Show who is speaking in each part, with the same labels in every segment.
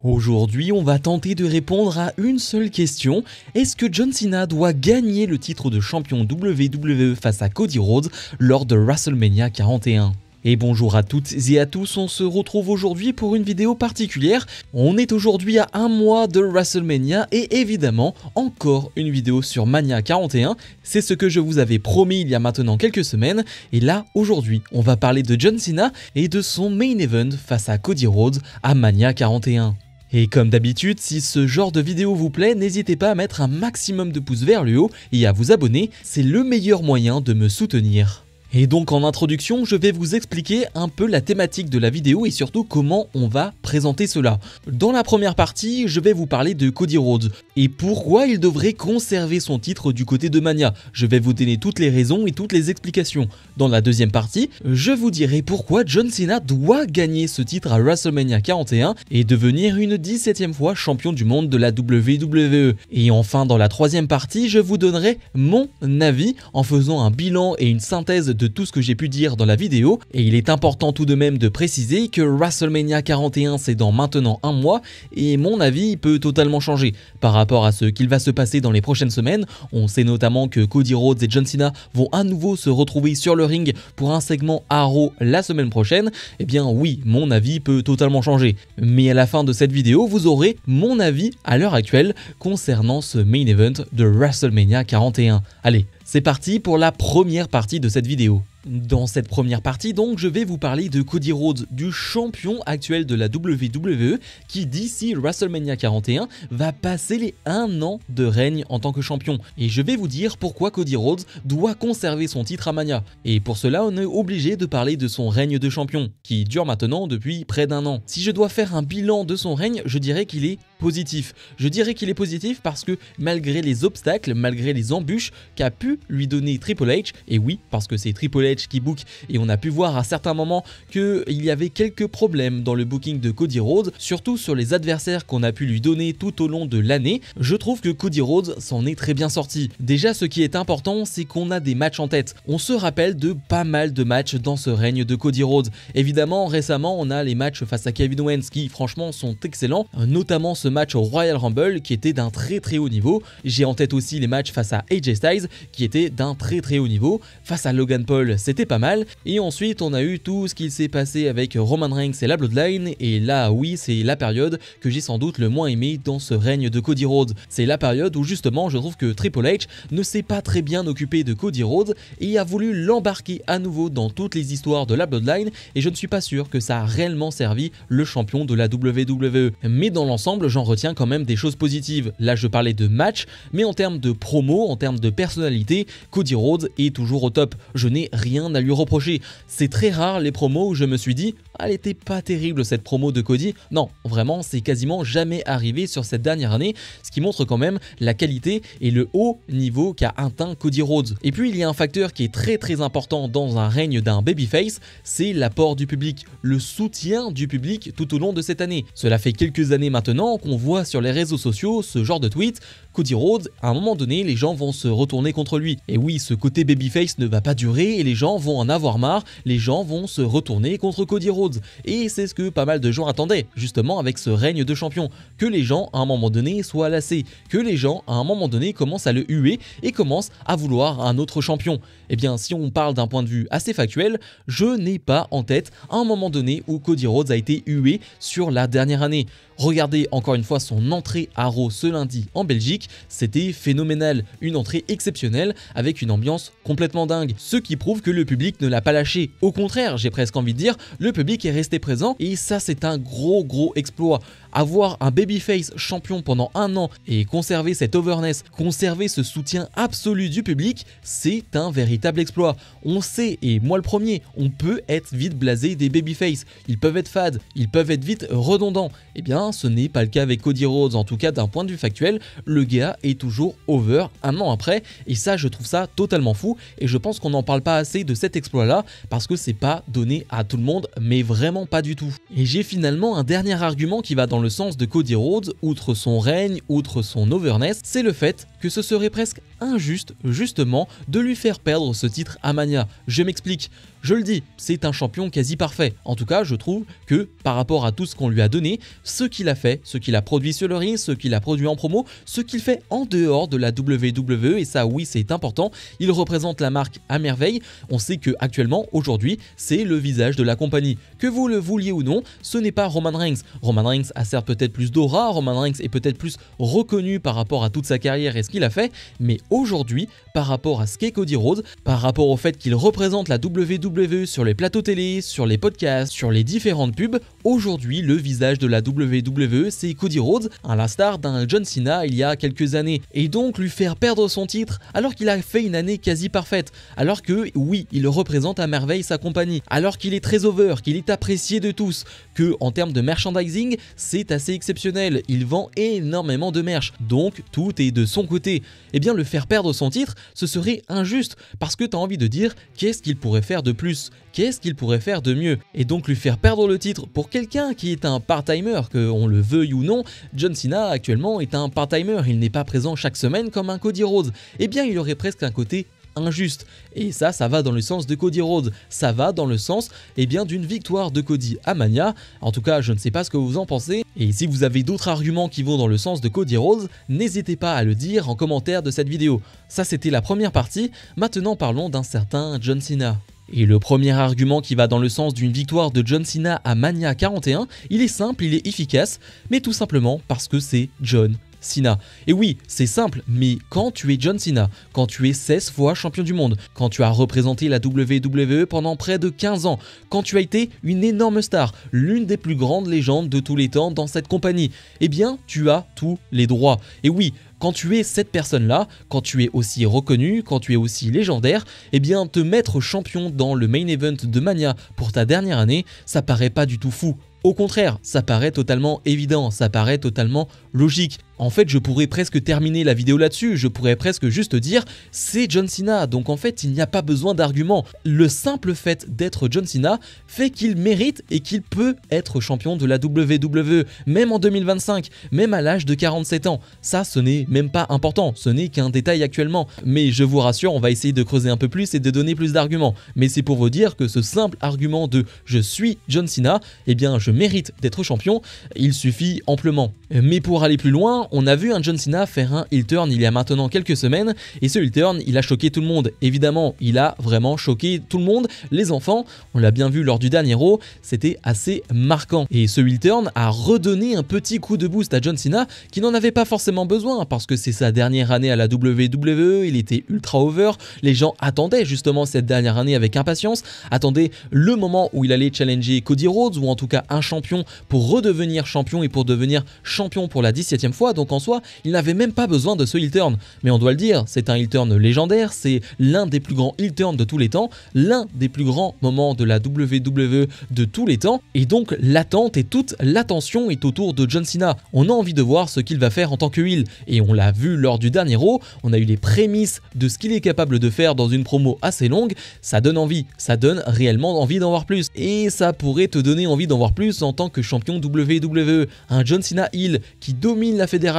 Speaker 1: Aujourd'hui, on va tenter de répondre à une seule question. Est-ce que John Cena doit gagner le titre de champion WWE face à Cody Rhodes lors de WrestleMania 41 ? Et bonjour à toutes et à tous, on se retrouve aujourd'hui pour une vidéo particulière. On est aujourd'hui à un mois de WrestleMania et évidemment encore une vidéo sur Mania 41. C'est ce que je vous avais promis il y a maintenant quelques semaines. Et là, aujourd'hui, on va parler de John Cena et de son main event face à Cody Rhodes à Mania 41. Et comme d'habitude, si ce genre de vidéo vous plaît, n'hésitez pas à mettre un maximum de pouces vers le haut et à vous abonner, c'est le meilleur moyen de me soutenir. Et donc en introduction, je vais vous expliquer un peu la thématique de la vidéo et surtout comment on va présenter cela. Dans la première partie, je vais vous parler de Cody Rhodes et pourquoi il devrait conserver son titre du côté de Mania. Je vais vous donner toutes les raisons et toutes les explications. Dans la deuxième partie, je vous dirai pourquoi John Cena doit gagner ce titre à WrestleMania 41 et devenir une 17e fois champion du monde de la WWE. Et enfin, dans la troisième partie, je vous donnerai mon avis en faisant un bilan et une synthèse de tout ce que j'ai pu dire dans la vidéo. Et il est important tout de même de préciser que WrestleMania 41 c'est dans maintenant un mois et mon avis peut totalement changer par rapport à ce qu'il va se passer dans les prochaines semaines. On sait notamment que Cody Rhodes et John Cena vont à nouveau se retrouver sur le ring pour un segment à Raw la semaine prochaine. Eh bien oui, mon avis peut totalement changer. Mais à la fin de cette vidéo, vous aurez mon avis à l'heure actuelle concernant ce main event de WrestleMania 41. Allez, c'est parti pour la première partie de cette vidéo. Dans cette première partie donc, je vais vous parler de Cody Rhodes, du champion actuel de la WWE qui d'ici WrestleMania 41 va passer les 1 an de règne en tant que champion. Et je vais vous dire pourquoi Cody Rhodes doit conserver son titre à Mania. Et pour cela, on est obligé de parler de son règne de champion qui dure maintenant depuis près d'1 an. Si je dois faire un bilan de son règne, je dirais qu'il est positif. Je dirais qu'il est positif parce que malgré les obstacles, malgré les embûches qu'a pu lui donner Triple H, et oui, parce que c'est Triple H qui book et on a pu voir à certains moments qu'il y avait quelques problèmes dans le booking de Cody Rhodes, surtout sur les adversaires qu'on a pu lui donner tout au long de l'année. Je trouve que Cody Rhodes s'en est très bien sorti. Déjà, ce qui est important, c'est qu'on a des matchs en tête. On se rappelle de pas mal de matchs dans ce règne de Cody Rhodes. Évidemment, récemment, on a les matchs face à Kevin Owens qui, franchement, sont excellents, notamment ce match au Royal Rumble qui était d'un très haut niveau. J'ai en tête aussi les matchs face à AJ Styles qui étaient d'un très haut niveau. Face à Logan Paul, c'était pas mal. Et ensuite, on a eu tout ce qui s'est passé avec Roman Reigns et la Bloodline. Et là, oui, c'est la période que j'ai sans doute le moins aimé dans ce règne de Cody Rhodes. C'est la période où justement, je trouve que Triple H ne s'est pas très bien occupé de Cody Rhodes et a voulu l'embarquer à nouveau dans toutes les histoires de la Bloodline. Et je ne suis pas sûr que ça a réellement servi le champion de la WWE. Mais dans l'ensemble, j'en retiens quand même des choses positives. Là, je parlais de match, mais en termes de promo, en termes de personnalité, Cody Rhodes est toujours au top. Je n'ai rien à lui reprocher. C'est très rare les promos où je me suis dit « elle était pas terrible cette promo de Cody ». Non, vraiment, c'est quasiment jamais arrivé sur cette dernière année, ce qui montre quand même la qualité et le haut niveau qu'a atteint Cody Rhodes. Et puis, il y a un facteur qui est très important dans un règne d'un babyface, c'est l'apport du public, le soutien du public tout au long de cette année. Cela fait quelques années maintenant qu'on voit sur les réseaux sociaux ce genre de tweet. Cody Rhodes, à un moment donné, les gens vont se retourner contre lui. Et oui, ce côté babyface ne va pas durer et les gens vont en avoir marre, les gens vont se retourner contre Cody Rhodes. Et c'est ce que pas mal de gens attendaient, justement avec ce règne de champion. Que les gens, à un moment donné, soient lassés. Que les gens, à un moment donné, commencent à le huer et commencent à vouloir un autre champion. Eh bien, si on parle d'un point de vue assez factuel, je n'ai pas en tête un moment donné où Cody Rhodes a été hué sur la dernière année. Regardez encore une fois son entrée à Raw ce lundi en Belgique, c'était phénoménal, une entrée exceptionnelle avec une ambiance complètement dingue, ce qui prouve que le public ne l'a pas lâché. Au contraire, j'ai presque envie de dire, le public est resté présent et ça c'est un gros exploit. Avoir un babyface champion pendant 1 an et conserver cette overness, conserver ce soutien absolu du public, c'est un véritable exploit. On sait, et moi le premier, on peut être vite blasé des babyface. Ils peuvent être fades, ils peuvent être vite redondants. Eh bien, ce n'est pas le cas avec Cody Rhodes, en tout cas d'un point de vue factuel, le gars est toujours over 1 an après, et ça je trouve ça totalement fou, et je pense qu'on n'en parle pas assez de cet exploit-là, parce que c'est pas donné à tout le monde, mais vraiment pas du tout. Et j'ai finalement un dernier argument qui va dans le sens de Cody Rhodes, outre son règne, outre son overness, c'est le fait que ce serait presque injuste, justement, de lui faire perdre ce titre à Mania. Je m'explique. Je le dis, c'est un champion quasi parfait. En tout cas, je trouve que par rapport à tout ce qu'on lui a donné, ce qu'il a fait, ce qu'il a produit sur le ring, ce qu'il a produit en promo, ce qu'il fait en dehors de la WWE, et ça oui c'est important, il représente la marque à merveille. On sait que actuellement, aujourd'hui, c'est le visage de la compagnie. Que vous le vouliez ou non, ce n'est pas Roman Reigns. Roman Reigns a certes peut-être plus d'aura, Roman Reigns est peut-être plus reconnu par rapport à toute sa carrière et ce qu'il a fait, mais aujourd'hui, par rapport à ce qu'est Cody Rhodes, par rapport au fait qu'il représente la WWE sur les plateaux télé, sur les podcasts, sur les différentes pubs, aujourd'hui le visage de la WWE c'est Cody Rhodes, à l'instar d'un John Cena il y a quelques années. Et donc lui faire perdre son titre alors qu'il a fait une année quasi parfaite, alors que oui il représente à merveille sa compagnie, alors qu'il est très over, qu'il est apprécié de tous, que en termes de merchandising c'est assez exceptionnel, il vend énormément de merch, donc tout est de son côté. Et bien le faire perdre son titre, ce serait injuste parce que tu as envie de dire qu'est-ce qu'il pourrait faire de plus, qu'est-ce qu'il pourrait faire de mieux, et donc lui faire perdre le titre pour quelqu'un qui est un part-timer, qu'on le veuille ou non. John Cena actuellement est un part-timer, il n'est pas présent chaque semaine comme un Cody Rhodes. Et bien il aurait presque un côté injuste, et ça va dans le sens de Cody Rhodes, ça va dans le sens d'une victoire de Cody à Mania. En tout cas je ne sais pas ce que vous en pensez, et si vous avez d'autres arguments qui vont dans le sens de Cody Rhodes, n'hésitez pas à le dire en commentaire de cette vidéo. Ça c'était la première partie, maintenant parlons d'un certain John Cena. Et le premier argument qui va dans le sens d'une victoire de John Cena à Mania 41, il est simple, il est efficace, mais tout simplement parce que c'est John Cena. Et oui, c'est simple, mais quand tu es John Cena, quand tu es 16 fois champion du monde, quand tu as représenté la WWE pendant près de 15 ans, quand tu as été une énorme star, l'une des plus grandes légendes de tous les temps dans cette compagnie, eh bien tu as tous les droits. Et oui, quand tu es cette personne-là, quand tu es aussi reconnu, quand tu es aussi légendaire, eh bien te mettre champion dans le main event de Mania pour ta dernière année, ça paraît pas du tout fou. Au contraire, ça paraît totalement évident, ça paraît totalement logique. En fait, je pourrais presque terminer la vidéo là-dessus, je pourrais presque juste dire c'est John Cena, donc en fait il n'y a pas besoin d'arguments. Le simple fait d'être John Cena fait qu'il mérite et qu'il peut être champion de la WWE, même en 2025, même à l'âge de 47 ans. Ça, ce n'est même pas important, ce n'est qu'un détail actuellement. Mais je vous rassure, on va essayer de creuser un peu plus et de donner plus d'arguments. Mais c'est pour vous dire que ce simple argument de je suis John Cena, eh bien je mérite d'être champion, il suffit amplement. Mais pour aller plus loin, on a vu un John Cena faire un heel turn il y a maintenant quelques semaines, et ce heel turn il a choqué tout le monde. Évidemment il a vraiment choqué tout le monde, les enfants, on l'a bien vu lors du dernier Raw, c'était assez marquant. Et ce heel turn a redonné un petit coup de boost à John Cena qui n'en avait pas forcément besoin, parce que c'est sa dernière année à la WWE, il était ultra over, les gens attendaient justement cette dernière année avec impatience, attendaient le moment où il allait challenger Cody Rhodes, ou en tout cas un champion pour redevenir champion et pour devenir champion pour la 17e fois, donc en soi il n'avait même pas besoin de ce heel turn. Mais on doit le dire, c'est un heel turn légendaire, c'est l'un des plus grands heel turns de tous les temps, l'un des plus grands moments de la WWE de tous les temps, et donc l'attente et toute l'attention est autour de John Cena. On a envie de voir ce qu'il va faire en tant que heel, et on l'a vu lors du dernier Raw, on a eu les prémices de ce qu'il est capable de faire dans une promo assez longue, ça donne envie, ça donne réellement envie d'en voir plus, et ça pourrait te donner envie d'en voir plus en tant que champion WWE. Un John Cena heel qui domine la fédération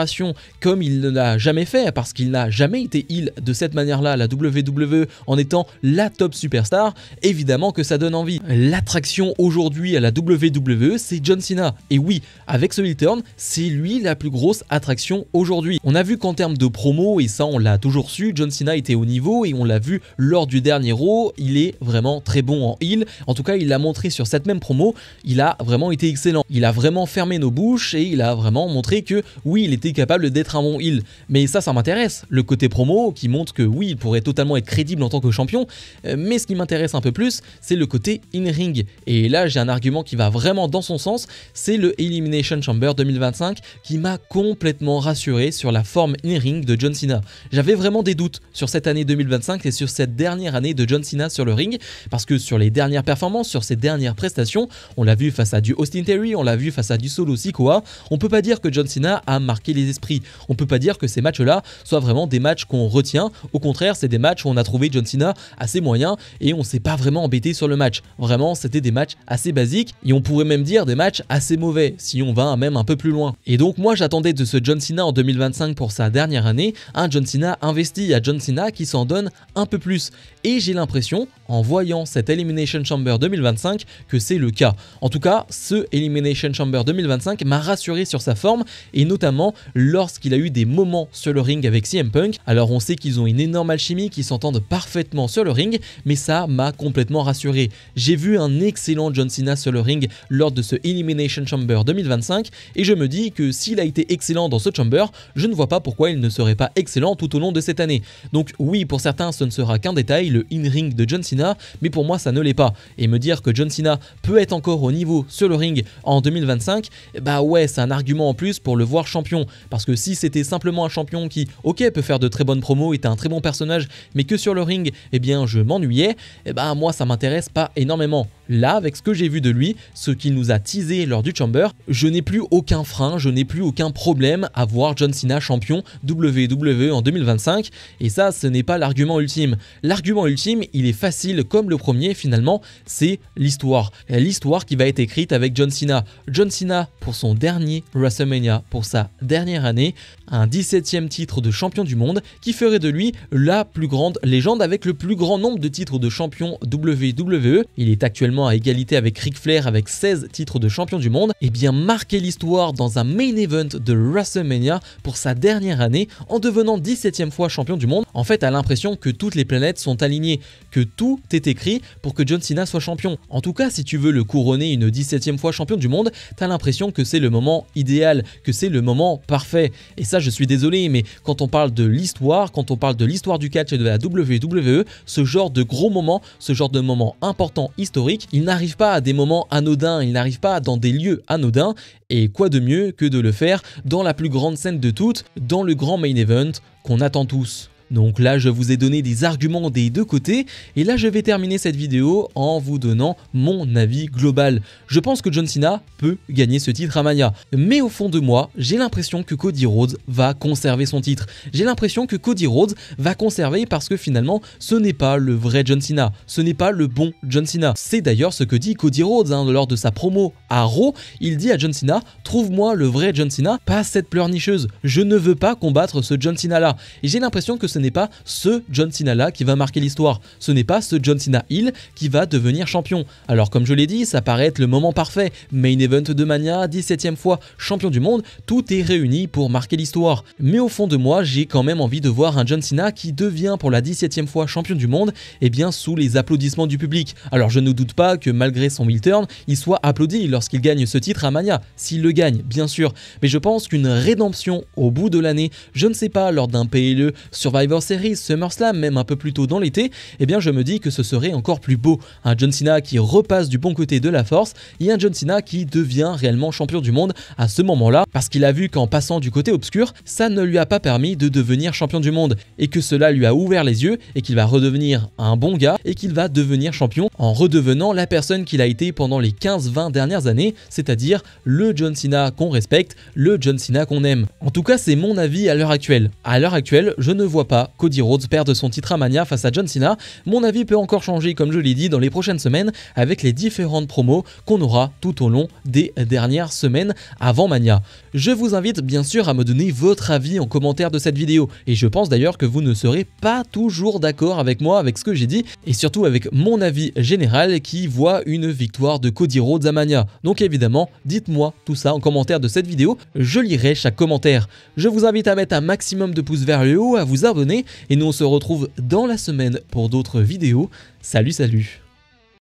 Speaker 1: comme il ne l'a jamais fait, parce qu'il n'a jamais été heel de cette manière-là à la WWE en étant la top superstar, évidemment que ça donne envie. L'attraction aujourd'hui à la WWE, c'est John Cena. Et oui, avec ce heel turn, c'est lui la plus grosse attraction aujourd'hui. On a vu qu'en termes de promo, et ça on l'a toujours su, John Cena était au niveau, et on l'a vu lors du dernier Raw, il est vraiment très bon en heel. En tout cas, il l'a montré sur cette même promo, il a vraiment été excellent. Il a vraiment fermé nos bouches et il a vraiment montré que oui, il était capable d'être un bon heel. Mais ça m'intéresse, le côté promo qui montre que oui, il pourrait totalement être crédible en tant que champion. Mais ce qui m'intéresse un peu plus, c'est le côté in-ring. Et là, j'ai un argument qui va vraiment dans son sens, c'est le Elimination Chamber 2025 qui m'a complètement rassuré sur la forme in-ring de John Cena. J'avais vraiment des doutes sur cette année 2025 et sur cette dernière année de John Cena sur le ring, parce que sur les dernières performances, sur ses dernières prestations, on l'a vu face à du Austin Theory, on l'a vu face à du Solo Sikoa, on peut pas dire que John Cena a marqué marqué les esprits. On peut pas dire que ces matchs-là soient vraiment des matchs qu'on retient. Au contraire, c'est des matchs où on a trouvé John Cena assez moyen et on s'est pas vraiment embêté sur le match. Vraiment, c'était des matchs assez basiques et on pourrait même dire des matchs assez mauvais si on va même un peu plus loin. Et donc moi j'attendais de ce John Cena en 2025 pour sa dernière année un John Cena investi, à John Cena qui s'en donne un peu plus. Et j'ai l'impression, en voyant cette Elimination Chamber 2025, que c'est le cas. En tout cas, ce Elimination Chamber 2025 m'a rassuré sur sa forme et notamment lorsqu'il a eu des moments sur le ring avec CM Punk. Alors on sait qu'ils ont une énorme alchimie, qu'ils s'entendent parfaitement sur le ring, mais ça m'a complètement rassuré. J'ai vu un excellent John Cena sur le ring lors de ce Elimination Chamber 2025 et je me dis que s'il a été excellent dans ce Chamber, je ne vois pas pourquoi il ne serait pas excellent tout au long de cette année. Donc oui, pour certains ce ne sera qu'un détail, le in-ring de John Cena, mais pour moi ça ne l'est pas. Et me dire que John Cena peut être encore au niveau sur le ring en 2025, bah ouais, c'est un argument en plus pour le voir champion. Parce que si c'était simplement un champion qui, ok, peut faire de très bonnes promos, est un très bon personnage, mais que sur le ring, eh bien je m'ennuyais, et bah moi ça m'intéresse pas énormément. Là, avec ce que j'ai vu de lui, ce qu'il nous a teasé lors du Chamber, je n'ai plus aucun frein, je n'ai plus aucun problème à voir John Cena champion WWE en 2025. Et ça, ce n'est pas l'argument ultime. L'argument ultime, il est facile comme le premier finalement, c'est l'histoire. L'histoire qui va être écrite avec John Cena. John Cena pour son dernier WrestleMania, pour sa dernière année, un 17e titre de champion du monde qui ferait de lui la plus grande légende avec le plus grand nombre de titres de champion WWE. Il est actuellement à égalité avec Ric Flair avec 16 titres de champion du monde. Et bien marquer l'histoire dans un main event de WrestleMania pour sa dernière année en devenant 17e fois champion du monde. En fait, a l'impression que toutes les planètes sont alignées, que tout est écrit pour que John Cena soit champion. En tout cas, si tu veux le couronner une 17e fois champion du monde, t'as l'impression que c'est le moment idéal, que c'est le moment parfait. Et ça, je suis désolé, mais quand on parle de l'histoire, quand on parle de l'histoire du catch et de la WWE, ce genre de gros moments, ce genre de moments importants, historiques, il n'arrive pas à des moments anodins, il n'arrive pas dans des lieux anodins. Et quoi de mieux que de le faire dans la plus grande scène de toutes, dans le grand main event qu'on attend tous. Donc là, je vous ai donné des arguments des deux côtés et là, je vais terminer cette vidéo en vous donnant mon avis global. Je pense que John Cena peut gagner ce titre à Mania, mais au fond de moi, j'ai l'impression que Cody Rhodes va conserver son titre. J'ai l'impression que Cody Rhodes va conserver parce que finalement, ce n'est pas le vrai John Cena, ce n'est pas le bon John Cena. C'est d'ailleurs ce que dit Cody Rhodes lors de sa promo à Raw. Il dit à John Cena, trouve-moi le vrai John Cena, pas cette pleurnicheuse. Je ne veux pas combattre ce John Cena là. Et j'ai l'impression que ce n'est pas ce John Cena là qui va marquer l'histoire, ce n'est pas ce John Cena Hill qui va devenir champion. Alors comme je l'ai dit, ça paraît être le moment parfait, main event de Mania, 17e fois champion du monde, tout est réuni pour marquer l'histoire. Mais au fond de moi, j'ai quand même envie de voir un John Cena qui devient pour la 17e fois champion du monde, et bien sous les applaudissements du public. Alors je ne doute pas que malgré son heel turn, il soit applaudi lorsqu'il gagne ce titre à Mania, s'il le gagne bien sûr, mais je pense qu'une rédemption au bout de l'année, je ne sais pas, lors d'un PLE, Survivor Series, SummerSlam, même un peu plus tôt dans l'été, eh bien je me dis que ce serait encore plus beau. Un John Cena qui repasse du bon côté de la force et un John Cena qui devient réellement champion du monde à ce moment-là parce qu'il a vu qu'en passant du côté obscur, ça ne lui a pas permis de devenir champion du monde et que cela lui a ouvert les yeux et qu'il va redevenir un bon gars et qu'il va devenir champion en redevenant la personne qu'il a été pendant les 15-20 dernières années, c'est-à-dire le John Cena qu'on respecte, le John Cena qu'on aime. En tout cas, c'est mon avis à l'heure actuelle. À l'heure actuelle, je ne vois pas Cody Rhodes perdre son titre à Mania face à John Cena. Mon avis peut encore changer, comme je l'ai dit, dans les prochaines semaines avec les différentes promos qu'on aura tout au long des dernières semaines avant Mania. Je vous invite bien sûr à me donner votre avis en commentaire de cette vidéo et je pense d'ailleurs que vous ne serez pas toujours d'accord avec moi, avec ce que j'ai dit et surtout avec mon avis général qui voit une victoire de Cody Rhodes à Mania. Donc évidemment, dites-moi tout ça en commentaire de cette vidéo, je lirai chaque commentaire. Je vous invite à mettre un maximum de pouces vers le haut, à vous abonner et nous on se retrouve dans la semaine pour d'autres vidéos. Salut.